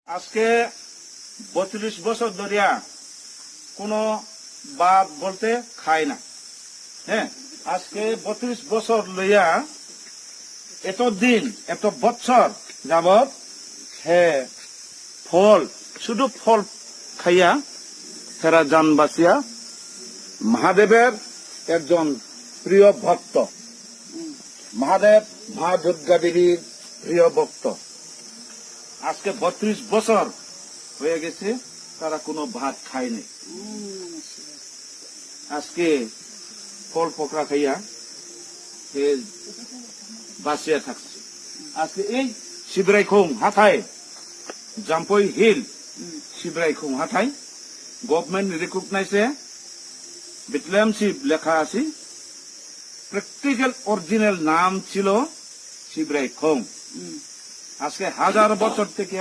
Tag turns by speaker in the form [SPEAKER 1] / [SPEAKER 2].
[SPEAKER 1] আজকে 32 বছর ধরিয়া কোনো বাপ বলতে খায় না। হ্যাঁ, আজকে 32 বছর লইয়া এত দিন এত বছর যাবৎ হ্যাঁ ফল শুধু ফল খাইয়া ফেরা জান বাঁচিয়া মহাদেবের একজন প্রিয় ভক্ত। মহাদেব মা দুর্গা দেবীর প্রিয় ভক্ত। আজকে 32 বছর হয়ে গেছে তারা কোনো ভাত খায়নি। আজকে ফল পকড়া খাইয়া বাঁচিয়া থাকছে। আজকে এই শিবরাইখুম হাথায় জাম্পই হিল শিবরাইখুম হাথায় গভর্নমেন্ট রিকগনাইজে বিটলাম শিব লেখা আছে। প্র্যাকটিক্যাল অরিজিনাল নাম ছিল শিবরাইখুম। আজকে 1000 বছর থেকে